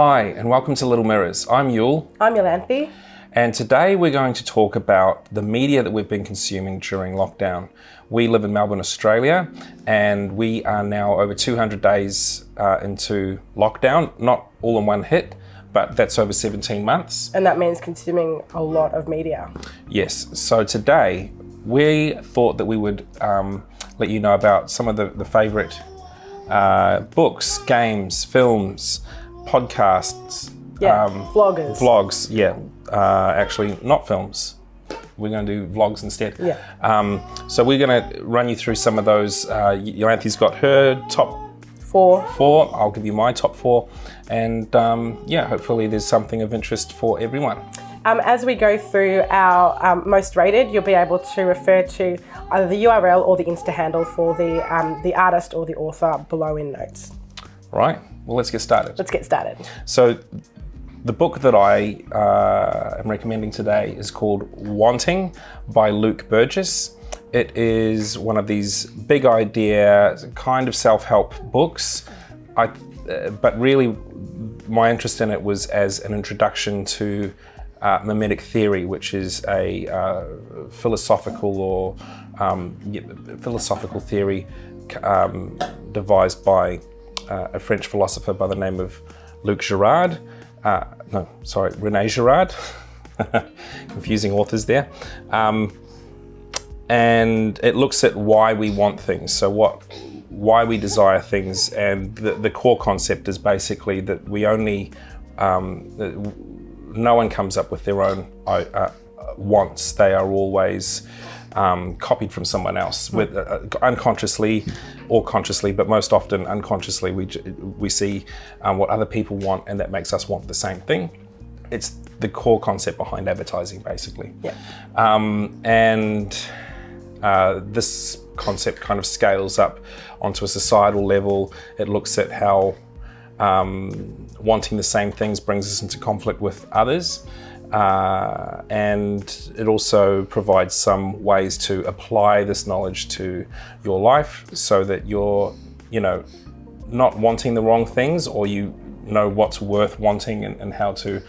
Hi, and welcome to Little Mirrors. I'm Yule. I'm Iolanthe. And today we're going to talk about the media that we've been consuming during lockdown. We live in Melbourne, Australia, and we are now over 200 days into lockdown, not all in one hit, but that's over 17 months. And that means consuming a lot of media. Yes, so today we thought that we would let you know about some of the favourite books, games, films, podcasts. Vloggers. Vlogs, actually not films. We're going to do vlogs instead. So we're going to run you through some of those. Yolanthe's got her top four. I'll give you my top four. And hopefully there's something of interest for everyone. As we go through our most rated, you'll be able to refer to either the URL or the Insta handle for the artist or the author below in notes. Right, well, let's get started. So the book that I am recommending today is called Wanting by Luke Burgess. It is one of these big idea, kind of self-help books. But really my interest in it was as an introduction to Memetic Theory, which is a philosophical theory devised by a French philosopher by the name of René Girard. Confusing authors there. And it looks at why we want things, why we desire things, and the core concept is basically that we only, no one comes up with their own wants. They are always copied from someone else, with unconsciously or consciously, but most often unconsciously. We see what other people want, and that makes us want the same thing. It's the core concept behind advertising, basically. This concept kind of scales up onto a societal level. It looks at how wanting the same things brings us into conflict with others. And it also provides some ways to apply this knowledge to your life so that you're, not wanting the wrong things, or you know what's worth wanting and how to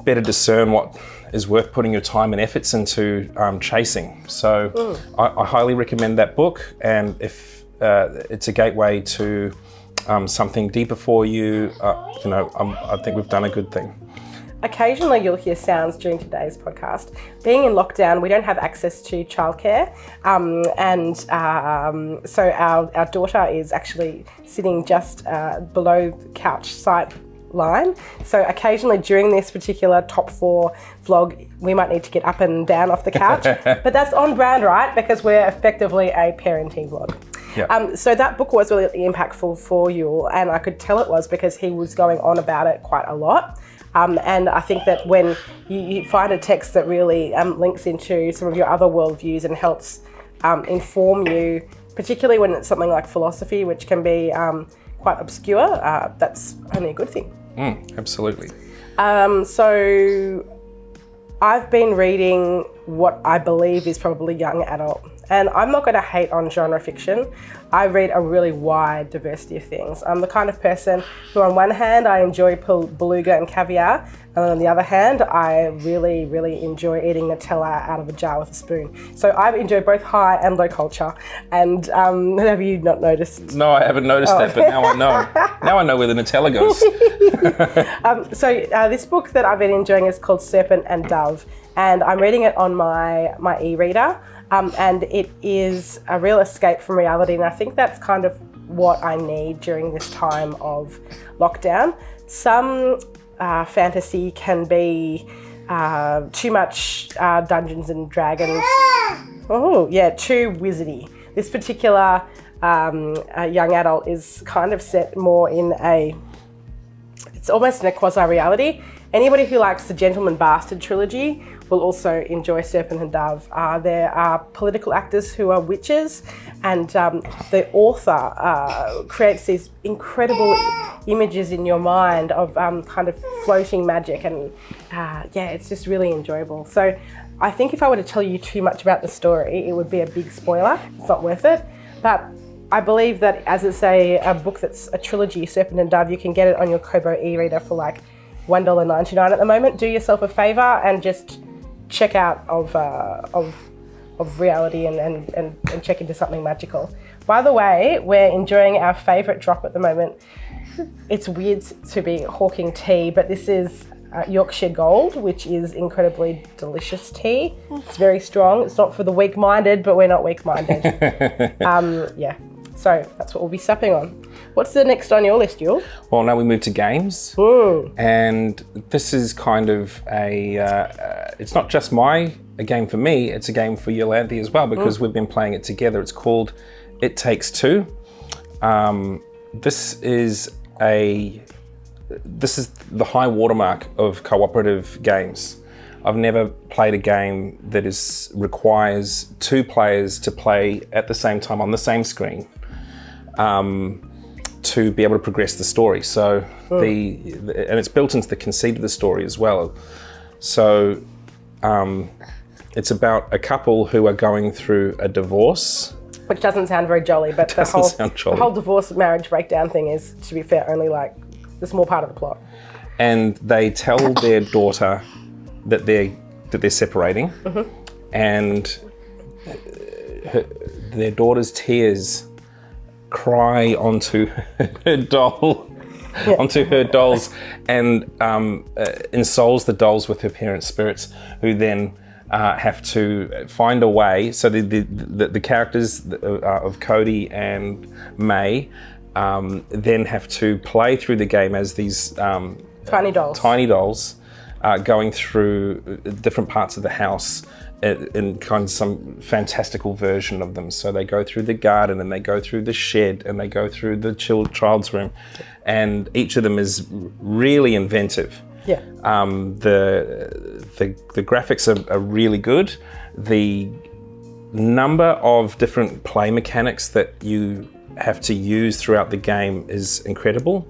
better discern what is worth putting your time and efforts into chasing. So I highly recommend that book, and if it's a gateway to something deeper for you, I think we've done a good thing. Occasionally you'll hear sounds during today's podcast. Being in lockdown, we don't have access to childcare, so our daughter is actually sitting just below the couch sight line. So occasionally during this particular top four vlog, we might need to get up and down off the couch, but that's on brand, right? Because we're effectively a parenting vlog. So that book was really impactful for you, and I could tell it was because he was going on about it quite a lot. And I think that when you find a text that really links into some of your other worldviews and helps inform you, particularly when it's something like philosophy, which can be quite obscure, that's only a good thing. Absolutely. So I've been reading what I believe is probably young adult. And I'm not going to hate on genre fiction. I read a really wide diversity of things. I'm the kind of person who, on one hand, I enjoy beluga and caviar, and on the other hand, I really, really enjoy eating Nutella out of a jar with a spoon. So I enjoy both high and low culture. And have you not noticed? No, I haven't noticed that, but now I know. Now I know where the Nutella goes. This book that I've been enjoying is called Serpent and Dove, and I'm reading it on my e-reader. And it is a real escape from reality, and I think that's kind of what I need during this time of lockdown. Some fantasy can be too much Dungeons and Dragons. Too wizardy. This particular young adult is kind of set more in it's almost in a quasi-reality. Anybody who likes the Gentleman Bastard trilogy will also enjoy Serpent and Dove. There are political actors who are witches, and the author creates these incredible images in your mind of kind of floating magic, and it's just really enjoyable. So I think if I were to tell you too much about the story, it would be a big spoiler. It's not worth it. But I believe that as it's a book that's a trilogy, Serpent and Dove, you can get it on your Kobo e-reader for like $1.99 at the moment. Do yourself a favor and just check out of reality and check into something magical. By the way, we're enjoying our favourite drop at the moment. It's weird to be hawking tea, but this is Yorkshire Gold, which is incredibly delicious tea. It's very strong. It's not for the weak-minded, but we're not weak-minded. Yeah, so that's what we'll be supping on. What's the next on your list, Yule? Well, now we move to games. And this is kind of it's not just a game for me, it's a game for Iolanthe as well, because we've been playing it together. It's called It Takes Two. This is the high watermark of cooperative games. I've never played a game that requires two players to play at the same time on the same screen to be able to progress the story. So and it's built into the conceit of the story as well. So it's about a couple who are going through a divorce. Which doesn't sound very jolly, but the whole divorce marriage breakdown thing is, to be fair, only like the small part of the plot. And they tell their daughter that they're separating, and their daughter's tears cry onto her doll, onto her dolls, and ensouls the dolls with her parents' spirits, who then have to find a way. So the characters of Cody and May then have to play through the game as these tiny dolls going through different parts of the house in kind of some fantastical version of them. So they go through the garden, and they go through the shed, and they go through the child's room, and each of them is really inventive. Yeah. The graphics are really good. The number of different play mechanics that you have to use throughout the game is incredible.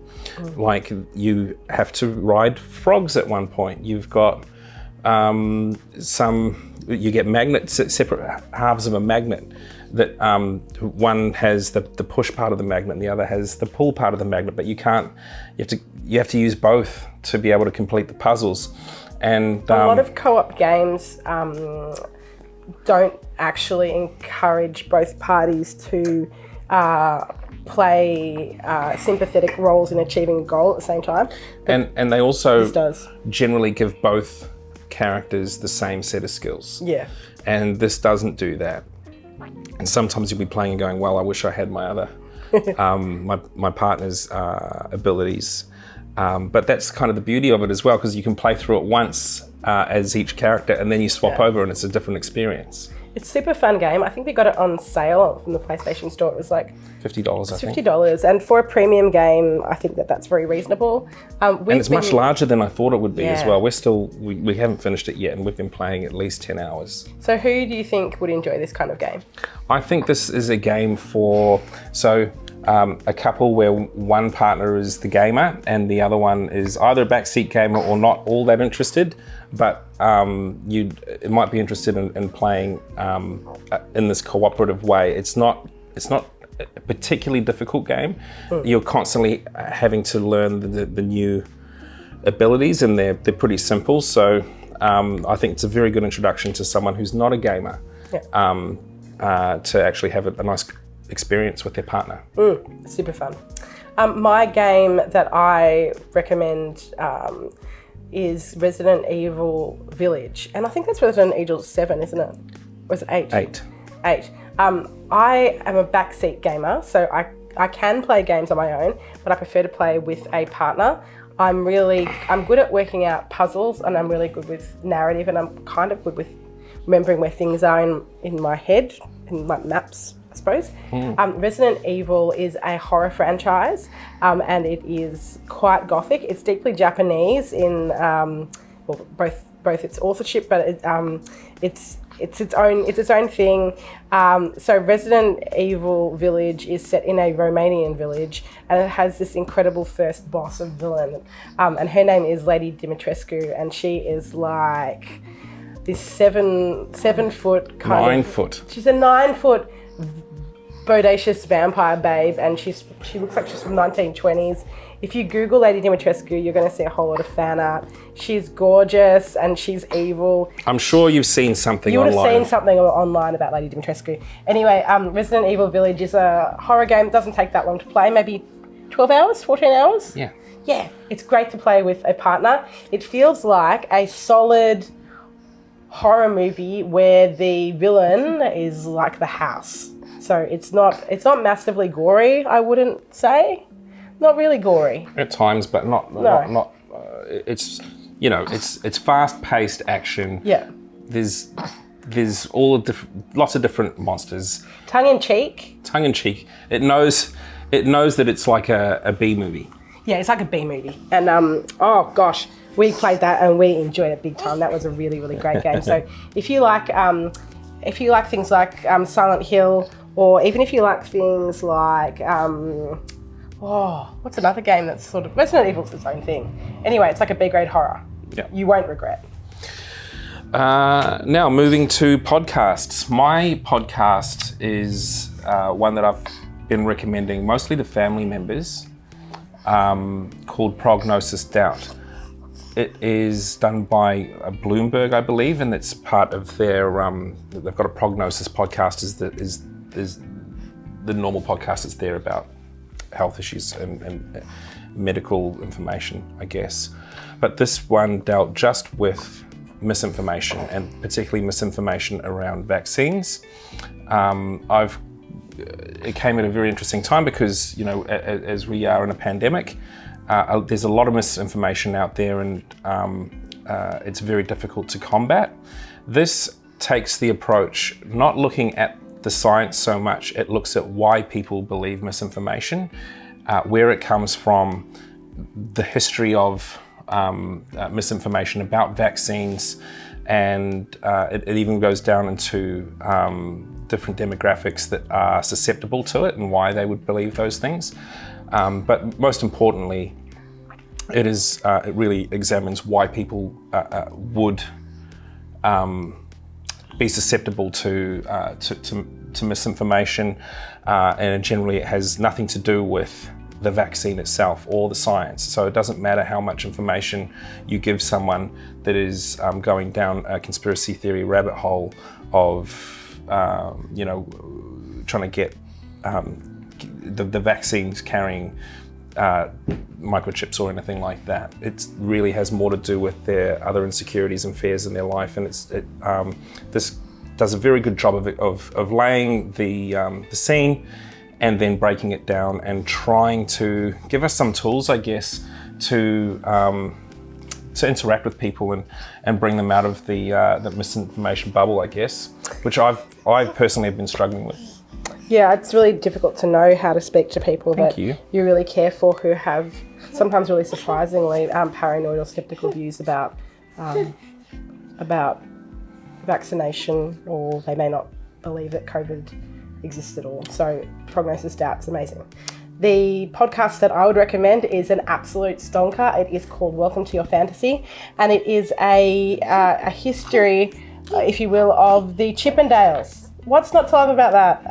Like, you have to ride frogs at one point. You've got you get magnets, separate halves of a magnet, that one has the push part of the magnet and the other has the pull part of the magnet, but you have to use both to be able to complete the puzzles. And a lot of co-op games don't actually encourage both parties to play sympathetic roles in achieving a goal at the same time. And they also generally give both characters the same set of skills. Yeah. And this doesn't do that. And sometimes you'll be playing and going, well, I wish I had my other, my partner's abilities. But that's kind of the beauty of it as well, because you can play through it once as each character, and then you swap over and it's a different experience. It's a super fun game. I think we got it on sale from the PlayStation Store. It was like $50, I think. $50. And for a premium game, I think that's very reasonable. And it's much larger than I thought it would be as well. We haven't finished it yet, and we've been playing at least 10 hours. So who do you think would enjoy this kind of game? I think this is a game for a couple where one partner is the gamer and the other one is either a backseat gamer or not all that interested, but it might be interested in playing in this cooperative way. It's not a particularly difficult game. You're constantly having to learn the new abilities, and they're pretty simple. So I think it's a very good introduction to someone who's not a gamer to actually have a nice experience with their partner. Super fun. My game that I recommend is Resident Evil Village, and I think that's Resident Evil 7, isn't it? Or is it 8? 8. I am a backseat gamer, so I can play games on my own, but I prefer to play with a partner. I'm good at working out puzzles, and I'm really good with narrative, and I'm kind of good with remembering where things are in my head, in my maps, I suppose. Resident Evil is a horror franchise, and it is quite gothic. It's deeply Japanese in both its authorship, but it's its own thing. So Resident Evil Village is set in a Romanian village, and it has this incredible first boss of villain, and her name is Lady Dimitrescu, and she is like this 7 foot kind 9 foot. She's a 9 foot bodacious vampire babe, and she looks like she's from 1920s. If you Google Lady Dimitrescu, you're going to see a whole lot of fan art. She's gorgeous and she's evil. I'm sure you've seen something online. You would have seen something online about Lady Dimitrescu. Anyway, Resident Evil Village is a horror game. It doesn't take that long to play, maybe 12 hours, 14 hours? Yeah. Yeah, it's great to play with a partner. It feels like a solid horror movie where the villain is like the house. So it's not massively gory, I wouldn't say. Not really gory. At times, but not. It's it's fast-paced action. Yeah. There's lots of different monsters. Tongue in cheek. It knows that it's like a B movie. Yeah, it's like a B movie. And oh gosh, we played that and we enjoyed it big time. That was a really, really great game. So if you like things like Silent Hill, or even if you like things like what's another game that's sort of Resident Evil's its own thing. Anyway, it's like a B-grade horror. Yeah. You won't regret. Now moving to podcasts. My podcast is one that I've been recommending mostly to family members, called Prognosis Doubt. It is done by Bloomberg, I believe, and it's part of their. They've got a Prognosis podcast. Is the normal podcast that's there about health issues and medical information, I guess. But this one dealt just with misinformation, and particularly misinformation around vaccines. It came at a very interesting time because, as we are in a pandemic, there's a lot of misinformation out there, and it's very difficult to combat. This takes the approach not looking at the science so much, it looks at why people believe misinformation, where it comes from, the history of misinformation about vaccines, and it even goes down into different demographics that are susceptible to it and why they would believe those things. But most importantly, it really examines why people would be susceptible to misinformation, and generally it has nothing to do with the vaccine itself or the science. So it doesn't matter how much information you give someone that is going down a conspiracy theory rabbit hole of trying to get the vaccines carrying microchips or anything like that. It really has more to do with their other insecurities and fears in their life, and this does a very good job of laying the scene and then breaking it down and trying to give us some tools, I guess, to interact with people and bring them out of the misinformation bubble, I guess, which I personally have been struggling with. Yeah, it's really difficult to know how to speak to people you really care for, who have sometimes really surprisingly paranoid or skeptical views about vaccination, or they may not believe that COVID exists at all. So Prognosis Doubt is amazing. The podcast that I would recommend is an absolute stonker. It is called Welcome to Your Fantasy, and it is a history, if you will, of the Chippendales. What's not to love about that?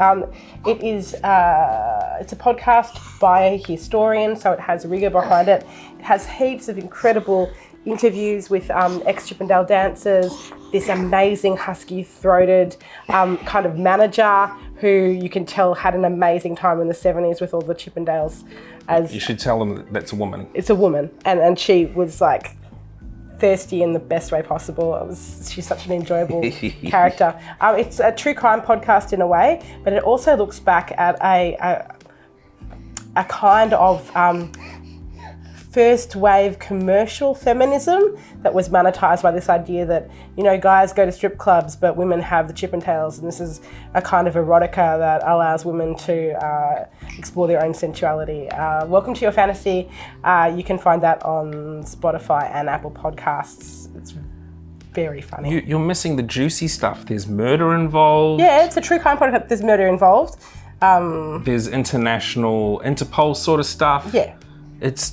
It's a podcast by a historian, so it has rigor behind it. It has heaps of incredible interviews with ex-Chippendale dancers, this amazing husky-throated kind of manager who you can tell had an amazing time in the 70s with all the Chippendales. You should tell them that's a woman. It's a woman, and she was like thirsty in the best way possible. She's such an enjoyable character. It's a true crime podcast in a way, but it also looks back at a kind of first wave commercial feminism that was monetized by this idea that, guys go to strip clubs, but women have the Chippendales, and this is a kind of erotica that allows women to explore their own sensuality. Welcome to Your Fantasy. You can find that on Spotify and Apple Podcasts. It's very funny. You're missing the juicy stuff. There's murder involved. Yeah, it's a true crime podcast. There's murder involved. There's international Interpol sort of stuff. Yeah. It's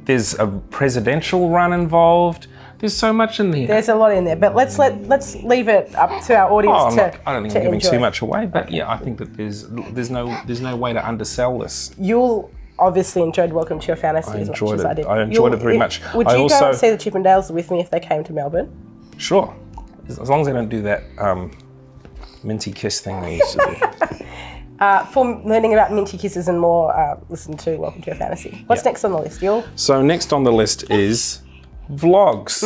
there's a presidential run involved. There's so much in there. There's a lot in there, but let's leave it up to our audience I don't think I'm giving too much away, but yeah, I think that there's no way to undersell this. You'll obviously enjoyed Welcome to Your Fantasy as much as I did. I enjoyed it very much. Would you go and see the Chippendales with me if they came to Melbourne? Sure, as long as they don't do that minty kiss thing they used to do. For learning about minty kisses and more, listen to Welcome to Your Fantasy. What's next on the list, Yule? So next on the list is vlogs.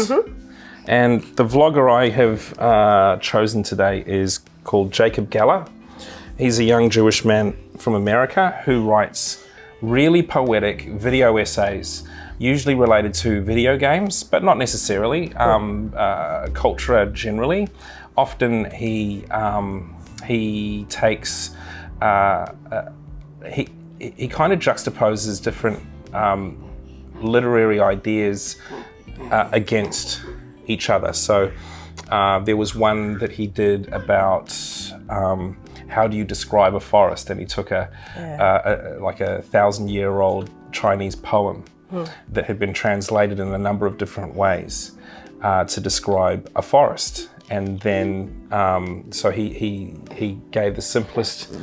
And the vlogger I have chosen today is called Jacob Geller. He's a young Jewish man from America who writes really poetic video essays, usually related to video games, but not necessarily, culture generally. Often he takes, he kind of juxtaposes different literary ideas against each other. So there was one that he did about how do you describe a forest, and he took a 1,000-year-old Chinese poem that had been translated in a number of different ways to describe a forest. And then so he gave the simplest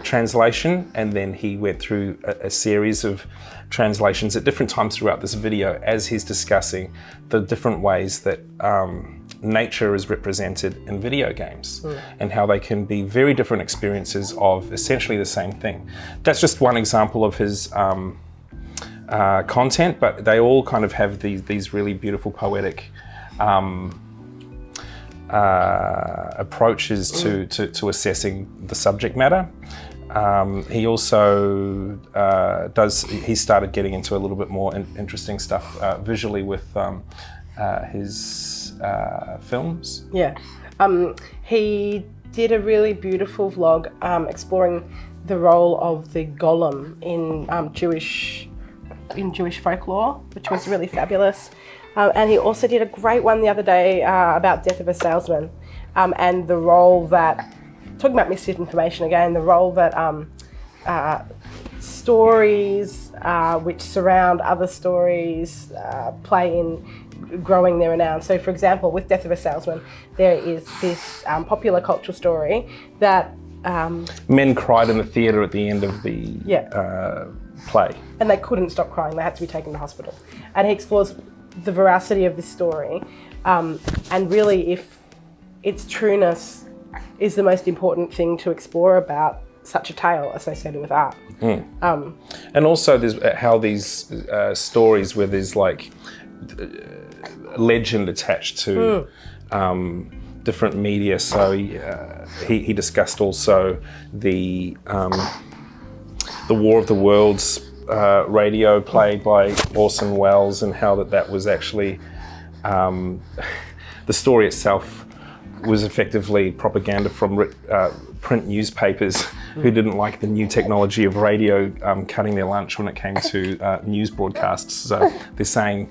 translation, and then he went through a series of translations at different times throughout this video as he's discussing the different ways that nature is represented in video games and how they can be very different experiences of essentially the same thing. That's just one example of his content, but they all kind of have these really beautiful poetic approaches to assessing the subject matter. He also he started getting into a little bit more interesting stuff visually with his films. Yeah. He did a really beautiful vlog exploring the role of the golem in Jewish folklore, which was really fabulous. And he also did a great one the other day about Death of a Salesman, and the role that, talking about misinformation again, the role that stories which surround other stories play in growing their renown. So for example, with Death of a Salesman, there is this popular cultural story that men cried in the theatre at the end of the play. And they couldn't stop crying, they had to be taken to hospital. And he explores the veracity of this story, and really if its trueness is the most important thing to explore about such a tale associated with art. And also there's how these stories where there's like legend attached to different media. So he discussed also the War of the Worlds radio play by Orson Welles, and how that was actually the story itself was effectively propaganda from print newspapers who didn't like the new technology of radio cutting their lunch when it came to news broadcasts. So they're saying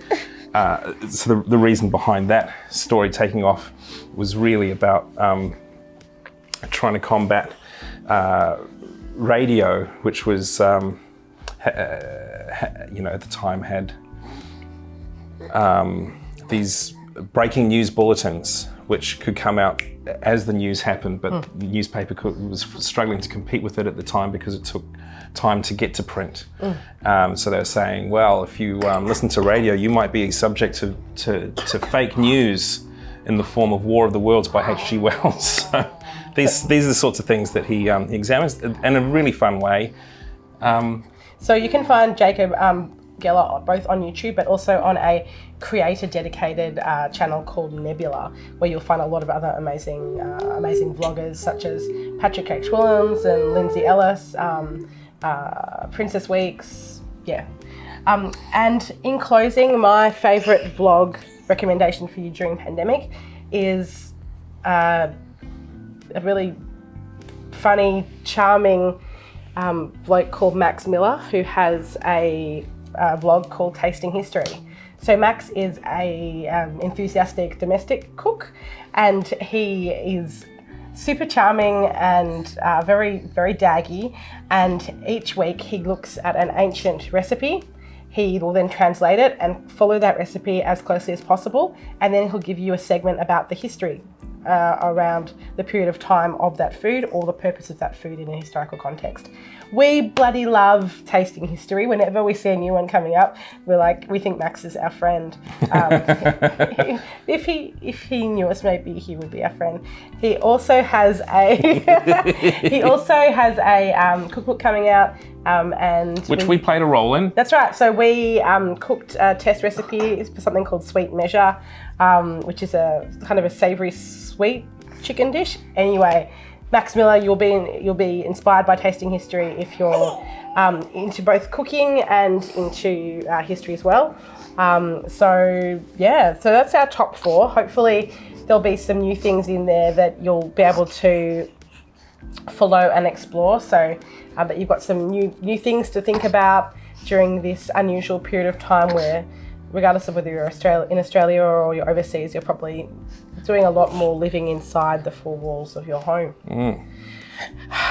so the reason behind that story taking off was really about trying to combat radio, which was at the time had these breaking news bulletins which could come out as the news happened, but the newspaper was struggling to compete with it at the time because it took time to get to print. So they were saying, well, if you listen to radio, you might be subject to fake news in the form of War of the Worlds by H.G. Wells. So these are the sorts of things that he examines in a really fun way. So you can find Jacob Geller both on YouTube, but also on a creator-dedicated channel called Nebula, where you'll find a lot of other amazing vloggers such as Patrick H. Williams and Lindsay Ellis, Princess Weeks, and in closing, my favourite vlog recommendation for you during pandemic is a really funny, charming bloke called Max Miller, who has a vlog called Tasting History. So Max is a enthusiastic domestic cook, and he is super charming and very, very daggy. And each week he looks at an ancient recipe. He will then translate it and follow that recipe as closely as possible, and then he'll give you a segment about the history around the period of time of that food or the purpose of that food in a historical context. We bloody love tasting history. Whenever we see a new one coming up, we think Max is our friend. If he knew us, maybe he would be our friend. He also has a cookbook coming out, and which we played a role in. That's right. So we cooked a test recipe for something called Sweet Measure, which is a kind of a savoury sweet chicken dish. Anyway, Max Miller, you'll be inspired by tasting history if you're into both cooking and into history as well. So that's our top 4. Hopefully there'll be some new things in there that you'll be able to follow and explore. So that you've got some new things to think about during this unusual period of time where, regardless of whether you're in Australia or you're overseas, you're probably doing a lot more living inside the 4 walls of your home.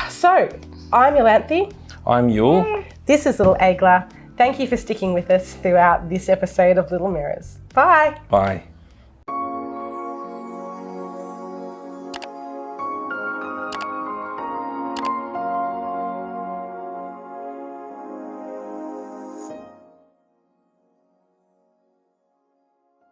So, I'm Iolanthe. I'm Yule. This is Little Agler. Thank you for sticking with us throughout this episode of Little Mirrors. Bye. Bye.